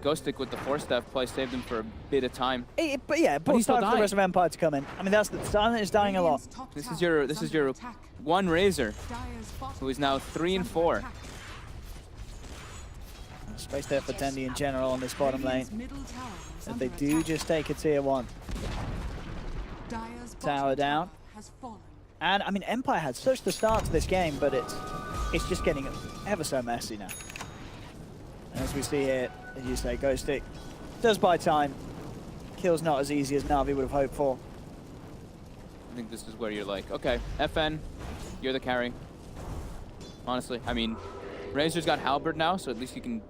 Ghost Stick with the 4-step play saved him for a bit of time. But yeah, it bought time for the rest of Empire to come in. I mean, that's the Silent is dying a lot. This is your one Razor, who is now 3 and 4. Space there for Dendi in general on this bottom lane. If they do just take a tier 1. Tower down. And I mean, Empire had such the start to this game, but it's just getting ever so messy now. As we see here, as you say, Ghost Stick does buy time. Kill's not as easy as Na'Vi would have hoped for. I think this is where you're like, okay, FN, you're the carry. Honestly, I mean, Razor's got Halberd now, so at least you can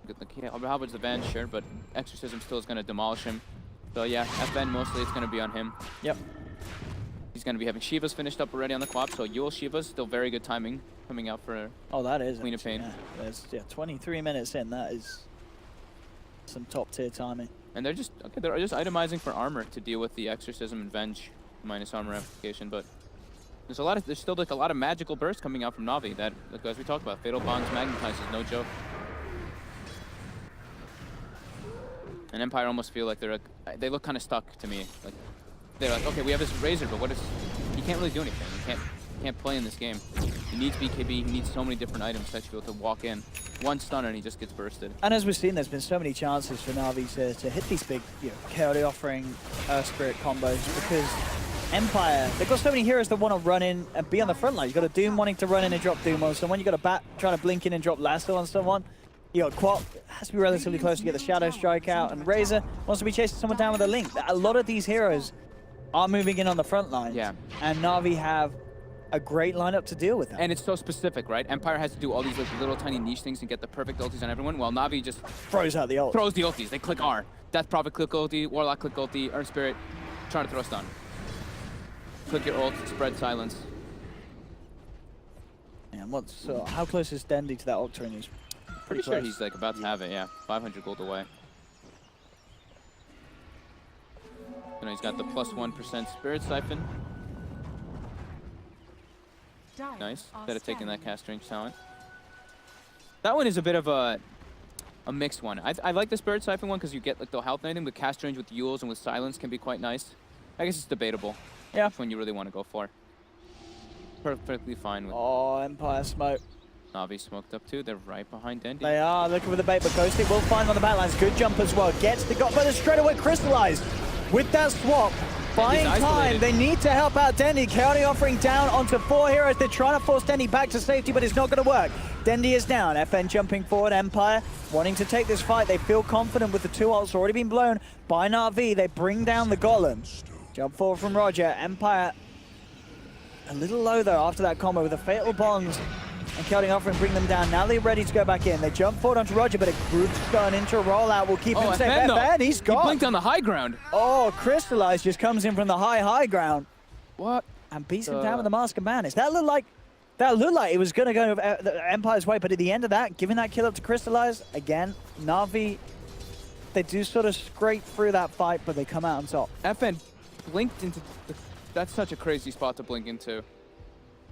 get the Halberd's advantage, sure, but Exorcism still is going to demolish him. So yeah, FN mostly it's going to be on him. Yep. He's going to be having Shivas finished up already on the co-op, so Yule Shivas still very good timing coming out for that is Queen of Pain. Yeah. There's 23 minutes in. That is some top tier timing. And they're just itemizing for armor to deal with the Exorcism and Venge minus armor application, but there's still like a lot of magical bursts coming out from Na'Vi that, like, as we talked about, Fatal Bonds Magnetize is no joke. And Empire almost feel like they look kind of stuck to me. Like they're like, okay, we have this Razor, but what is? He can't really do anything. He can't play in this game. He needs BKB. He needs so many different items to actually be able to walk in. One stunner and he just gets bursted. And as we've seen, there's been so many chances for Na'Vi to hit these big, Chaotic Offering, Earth Spirit combos because Empire, they've got so many heroes that want to run in and be on the front line. You've got a Doom wanting to run in and drop Doom on someone. You've got a Bat trying to blink in and drop Lasso on someone. You got Quap, has to be relatively close to get the Shadow Strike out, and Razor wants to be chasing someone down with a Link. A lot of these heroes are moving in on the front line, and Na'Vi have a great lineup to deal with that. And it's so specific, right? Empire has to do all these like little tiny niche things and get the perfect ultis on everyone, while Na'Vi just throws out the ult. Throws the ultis. They click R. Death Prophet click ulti, Warlock click ulti, Earth Spirit trying to throw stun. Click your ult, spread silence. And how close is Dendi to that Octarine? He's pretty sure he's like about to have it, yeah. 500 gold away. And he's got the +1% Spirit Siphon. Nice. Instead of taking that cast range talent. That one is a bit of a mixed one. I like the Spirit Siphon one because you get like the health and anything, but cast range with Yules and with silence can be quite nice. I guess it's debatable. Yeah. Which one you really want to go for. Perfectly fine with. Oh, Empire smoke. Na'Vi smoked up too. They're right behind Dendi. They are looking for the bait, but Ghost Stick will find on the backlines. Good jump as well. Gets the got, but it's straight away crystallized. With that swap, buying time. They need to help out Dendi. Chaotic Offering down onto 4 heroes. They're trying to force Dendi back to safety, but it's not going to work. Dendi is down. FN jumping forward. Empire wanting to take this fight. They feel confident with the 2 ults already been blown by Na'Vi. They bring down the Golem. Jump forward from Roger. Empire a little low though after that combo with the Fatal Bonds. And Chaotic Offering bring them down. Now they're ready to go back in. They jump forward onto Roger, but a group stun into a rollout will keep him safe. FN, he's gone. He blinked on the high ground. Oh, Crystallized just comes in from the high ground. What? And beats him down with the Mask of Madness. That looked like it was going to go the Empire's way, but at the end of that, giving that kill up to Crystallized, again, Na'Vi, they do sort of scrape through that fight, but they come out on top. FN blinked into that's such a crazy spot to blink into.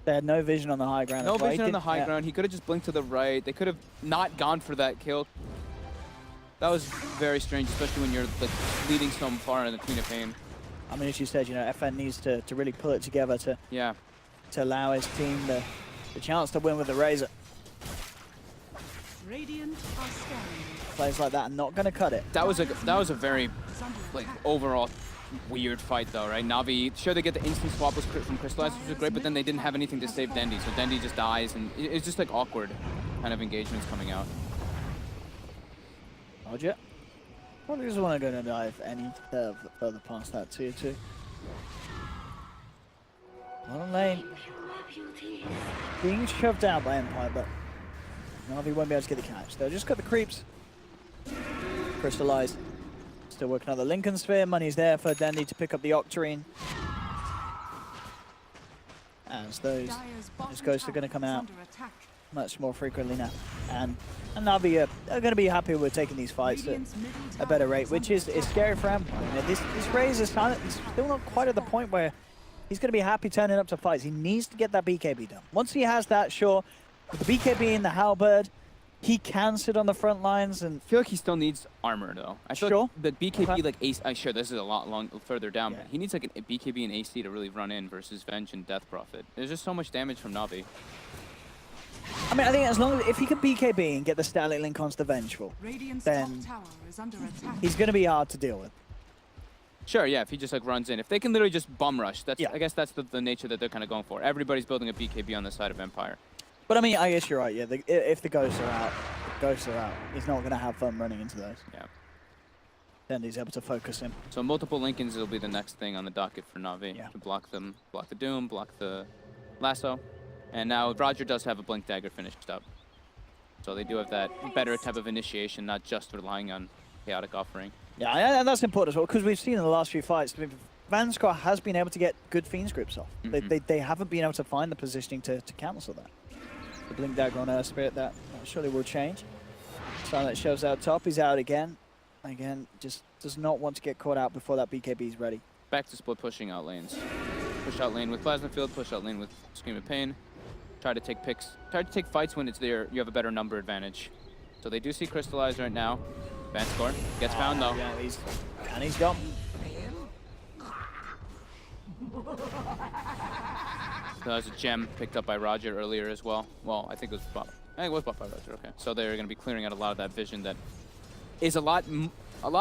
They had no vision on the high ground. No vision on the high ground. He could have just blinked to the right. They could have not gone for that kill. That was very strange, especially when you're like leading so far in the Queen of Pain. I mean, as you said, FN needs to really pull it together to allow his team the chance to win with the Razor. Radiant are scanning. Plays like that are not going to cut it. That was a very like overall weird fight though, right? Na'Vi, sure they get the instant swap from Crystallized, which was great, but then they didn't have anything to save Dendi, so Dendi just dies, and it's just like awkward kind of engagements coming out. Roger. I just want to go to dive any further past that tier 2. Bottom lane being shoved out by Empire, but Na'Vi won't be able to get the catch. They'll just got the creeps. Crystallized. Still working on the Lincoln Sphere. Money's there for Dendi to pick up the Octarine. As those ghosts are going to come out much more frequently now. And Na'Vi are going to be happy with taking these fights at a better rate, which is scary for Empire. You know, this Raze is silent. He's still not quite at the point where he's going to be happy turning up to fights. He needs to get that BKB done. Once he has that, sure, with the BKB and the Halberd, he can sit on the front lines and... I feel like he still needs armor, though. I feel Sure. like the BKB, Okay. like Ace, sure, this is a lot further down, Yeah. but he needs like a BKB and AC to really run in versus Venge and Death Prophet. There's just so much damage from Na'Vi. I mean, I think as long as... If he can BKB and get the static link onto the Vengeful, Radiant's then top tower is under attack. he's going to be hard to deal with. Sure, yeah, if he just like runs in. If they can literally just bum rush, that's Yeah. I guess that's the nature that they're kind of going for. Everybody's building a BKB on the side of Empire. But I mean, I guess you're right, yeah. If the ghosts are out, he's not going to have fun running into those. Yeah. Then he's able to focus him. So multiple Lincolns will be the next thing on the docket for Na'Vi. Yeah. To block them, block the Doom, block the Lasso. And now Roger does have a Blink Dagger finished up. So they do have that better type of initiation, not just relying on Chaotic Offering. Yeah, and that's important as well, because we've seen in the last few fights, Vanskar has been able to get good Fiend's grips off. They haven't been able to find the positioning to cancel that. The Blink Dagger on Earth Spirit, that surely will change. Silent shows out top, he's out again. Again, just does not want to get caught out before that BKB is ready. Back to split pushing out lanes. Push out lane with Plasma Field, push out lane with Scream of Pain. Try to take picks, try to take fights when it's there, you have a better number advantage. So they do see Crystallize right now. Vanscore gets found though. Yeah, he's gone. So that was a gem picked up by Roger earlier as well. Well, I think it was bought by Roger, okay. So they're going to be clearing out a lot of that vision that is a lot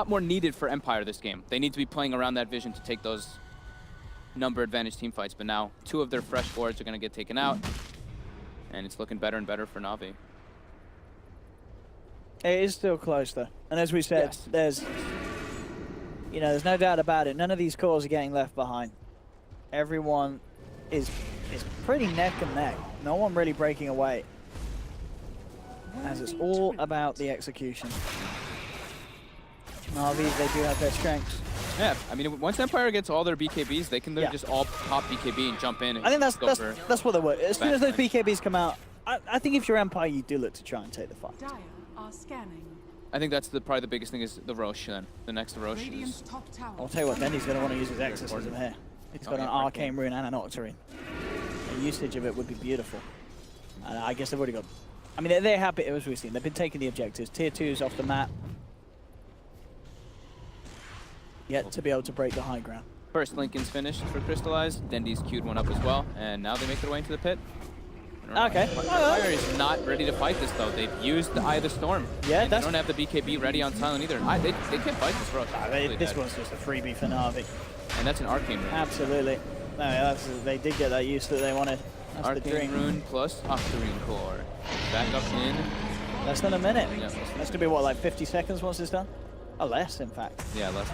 more needed for Empire this game. They need to be playing around that vision to take those number advantage team fights, but now 2 of their fresh boards are going to get taken out, and it's looking better and better for Na'Vi. It is still close though. And as we said, Yes. there's no doubt about it. None of these cores are getting left behind. Everyone is pretty neck and neck. No one really breaking away. As it's all about the execution. Na'Vi, they do have their strengths. Yeah, I mean, once Empire gets all their BKBs, they can Yeah. just all pop BKB and jump in. And I think go for that's what they were. As soon as those backline. BKBs come out, I think if you're Empire, you do look to try and take the fight. Dire are scanning. I think that's probably the biggest thing is the Roche then. The next Roche Radiant's is... top tower. I'll tell you what, then he's going to want to use his exorcism here. He's got Oh, an yeah, arcane rune and an octarine. The usage of it would be beautiful. And I guess they've already got... I mean, they're happy, as we've seen. They've been taking the objectives. Tier 2's off the map. Yet to be able to break the high ground. First Lincoln's finished for Crystallize. Dendy's queued one up as well, and now they make their way into the pit. Okay. Fire is not ready to fight this though. They've used the Eye of the Storm. Yeah, and they don't have the BKB ready on Silent either. They can't fight this Roche. This was just a freebie for Na'Vi. And that's an Arcane Rune. Absolutely. No, they did get that use that they wanted. That's the Arcane dream. Rune plus Octarine Core. Back up in. Less than a minute. Yeah, That's going to be what, like 50 seconds once it's done? Or less, in fact. yeah, less.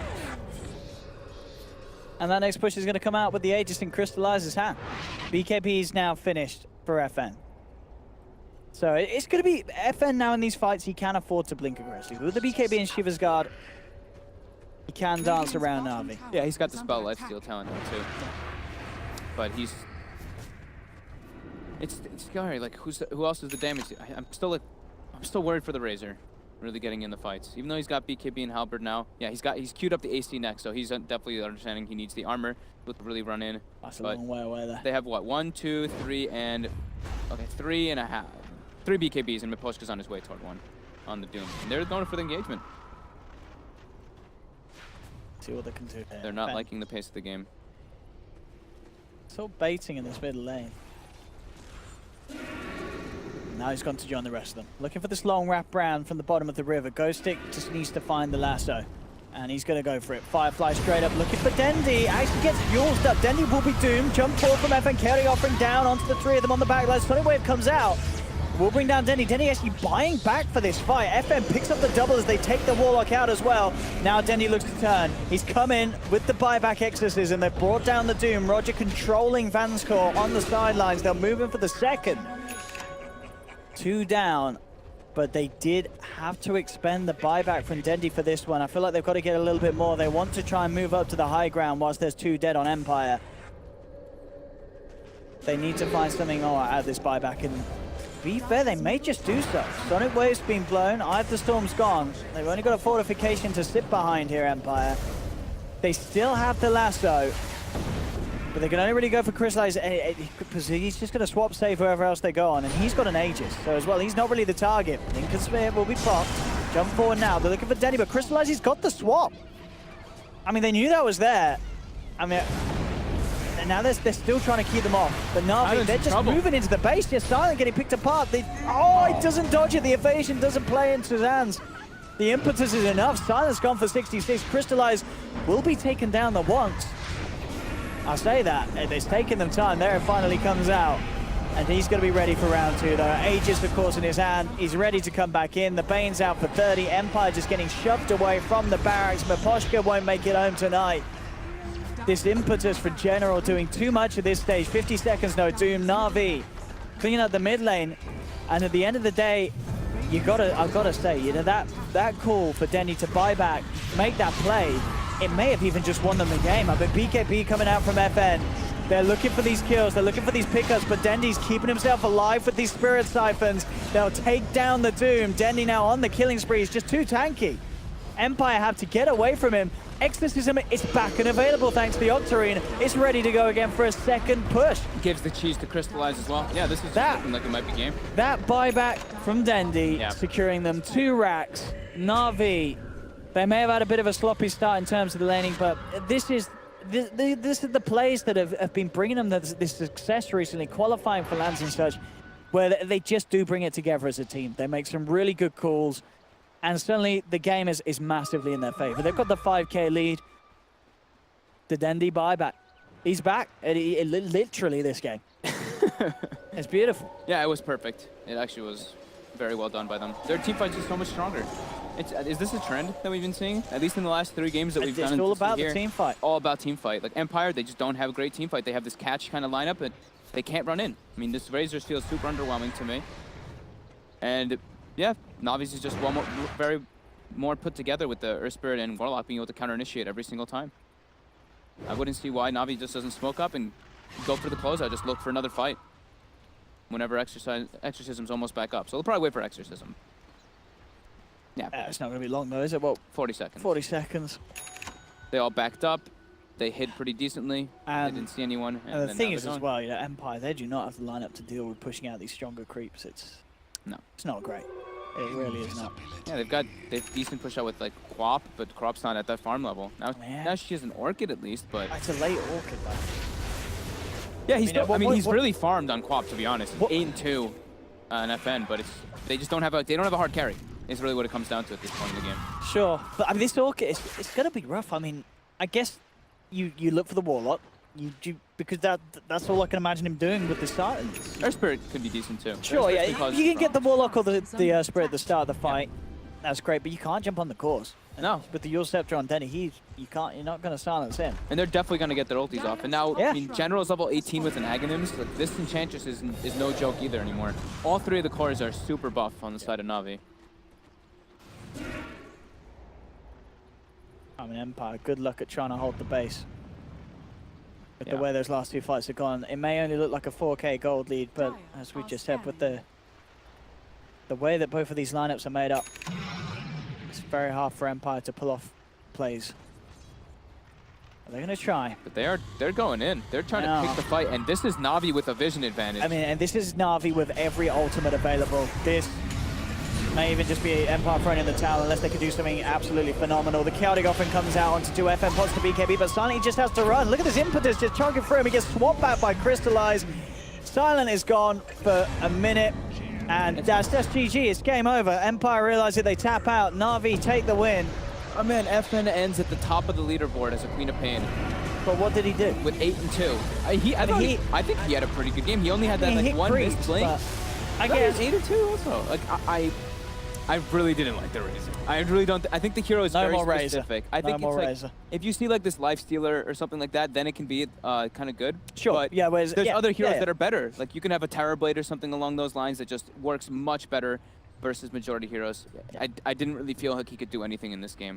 And that next push is going to come out with the Aegis and Crystallizer's hand. BKB is now finished for FN. So it's going to be FN now in these fights. He can afford to blink aggressively. With the BKB and Shiva's Guard, he can dance around Na'Vi. Yeah, he's got the spell Lifesteal talent now too. But he's... It's scary. Like, who else is the damage? I'm still worried for the Razor really getting in the fights. Even though he's got BKB and Halberd now. Yeah, he's queued up the AC next, so he's definitely understanding he needs the armor to really run in. That's a But long way away there. they have what? 1, 2, 3, and... Okay, 3.5. 3 BKBs, and Miposhka's on his way toward 1 on the Doom. And they're going for the engagement. See what they can do there. They're not FN. liking the pace of the game. Still baiting in this middle lane. Now he's gone to join the rest of them. Looking for this long wrap round from the bottom of the river. Ghostic just needs to find the lasso. And he's going to go for it. Firefly straight up looking for Dendy. Actually gets Yulzed up. Dendy will be doomed. Jump forward from FN. Carry offering down onto the 3 of them on the backline. Sonic Wave comes out. Will bring down Dendy. Dendy actually buying back for this fight. FN picks up the double as they take the Warlock out as well. Now Dendy looks to turn. He's come in with the buyback exorcism. They've brought down the Doom. Roger controlling Vanskor on the sidelines. They'll move in for the second. 2 down, but they did have to expend the buyback from Dendy for this one. I feel like they've got to get a little bit more. They want to try and move up to the high ground whilst there's 2 dead on Empire. They need to find something more out of this buyback, and to be fair, they may just do so. Sonic Wave's been blown, Eye of the Storm's gone. They've only got a fortification to sit behind here, Empire. They still have the lasso. But they can only really go for Crystallize because he's just going to swap save whoever else they go on, and he's got an Aegis. So as well, he's not really the target. Lincoln Sphere will be popped. Jump forward now. They're looking for Denny, but Crystallize, he's got the swap. I mean, they knew that was there. I mean, and now they're still trying to keep them off. But Na'Vi, they're just moving into the base. Just Silent getting picked apart. Oh, it doesn't dodge it. The evasion doesn't play into Suzanne's. The impetus is enough. Silent's gone for 66. Crystallize will be taken down the once. I'll say that. It's taken them time. There it finally comes out. And he's going to be ready for round 2, though. Aegis, of course, in his hand. He's ready to come back in. The Bane's out for 30. Empire just getting shoved away from the barracks. Miposhka won't make it home tonight. This impetus for General doing too much at this stage. 50 seconds, no Doom. Na'Vi cleaning up the mid lane. And at the end of the day, I've got to say, you know, that call for Denny to buy back, make that play, it may have even just won them the game. I bet BKB coming out from FN. They're looking for these kills, they're looking for these pickups, but Dendy's keeping himself alive with these Spirit Siphons. They'll take down the Doom. Dendy now on the killing spree. He's just too tanky. Empire have to get away from him. Exorcism is back and available thanks to the Octarine. It's ready to go again for a second push. Gives the cheese to Crystallize as well. Yeah, this is looking like it might be game. That buyback from Dendy, securing them 2 racks. Na'Vi, they may have had a bit of a sloppy start in terms of the laning, but this is the plays that have been bringing them this success recently, qualifying for lands and such, where they just do bring it together as a team. They make some really good calls. And suddenly the game is massively in their favor. They've got the 5K lead. The Dendy buyback. He's back. Literally this game. It's beautiful. Yeah, it was perfect. It actually was very well done by them. Their team fight's just so much stronger. Is this a trend that we've been seeing? At least in the last 3 games that we've done. It's all about the team fight. All about team fight. Like Empire, they just don't have a great team fight. They have this catch kind of lineup, but they can't run in. I mean, this Razors feels super underwhelming to me. And yeah, Navi's is just very more put together with the Earth Spirit and Warlock being able to counter-initiate every single time. I wouldn't see why Na'Vi just doesn't smoke up and go for the closeout, just look for another fight whenever Exorcism's almost back up. So they'll probably wait for Exorcism. Yeah. It's not going to be long though, is it? Well, 40 seconds. 40 seconds. They all backed up. They hid pretty decently. They didn't see anyone. And the thing is as well, you know, Empire, they do not have the lineup to deal with pushing out these stronger creeps. It's not great. It really is not. Yeah, they've decent push out with like Quap, but Quap's not at that farm level. Now she has an Orchid at least, but it's a late Orchid though. Yeah, he's really farmed on Quap, to be honest. 8-2 on FN, but they just don't have a hard carry. Is really what it comes down to at this point in the game. Sure, but I mean this Orchid it's gonna be rough. I mean, I guess you look for the Warlock. Because that's all I can imagine him doing with the start. Our Spirit could be decent too. Sure, yeah, you can get the Warlock or the Spirit at the start of the fight. Yeah. That's great, but you can't jump on the course. No. With the Yule Scepter on Denny, you're not going to silence him. And they're definitely going to get their ultis off. And now, I mean, General's level 18 with an Aghanims. Like, this Enchantress is no joke either anymore. All 3 of the cores are super buff on the side of Na'Vi. I mean, Empire, good luck at trying to hold the base. With the way those last 2 fights have gone, it may only look like a 4K gold lead, but as we just said, with the way that both of these lineups are made up, it's very hard for Empire to pull off plays. They're going to try. But they're going in. They're trying to pick the fight, and this is Na'Vi with a vision advantage. I mean, and this is Na'Vi with every ultimate available. This may even just be Empire throwing in the towel unless they could do something absolutely phenomenal. The Chaotic Offering comes out onto 2 FN, pots to BKB, but Silent, he just has to run. Look at this impetus just chugging through him. He gets swapped back by Crystallize. Silent is gone for a minute, and that's GG. It's game over. Empire realize that they tap out. Na'Vi take the win. Oh man, FN ends at the top of the leaderboard as a Queen of Pain. But what did he do? With 8-2. I think he had a pretty good game. He only had that like one missed blink. I guess 8-2 also. Like I really didn't like the Razor. I really don't. I think the hero is very specific. I think it's like if you see like this Life Stealer or something like that, then it can be kind of good. Sure. But yeah. There's other heroes that are better. Like you can have a Terror Blade or something along those lines that just works much better versus majority heroes. I didn't really feel like he could do anything in this game.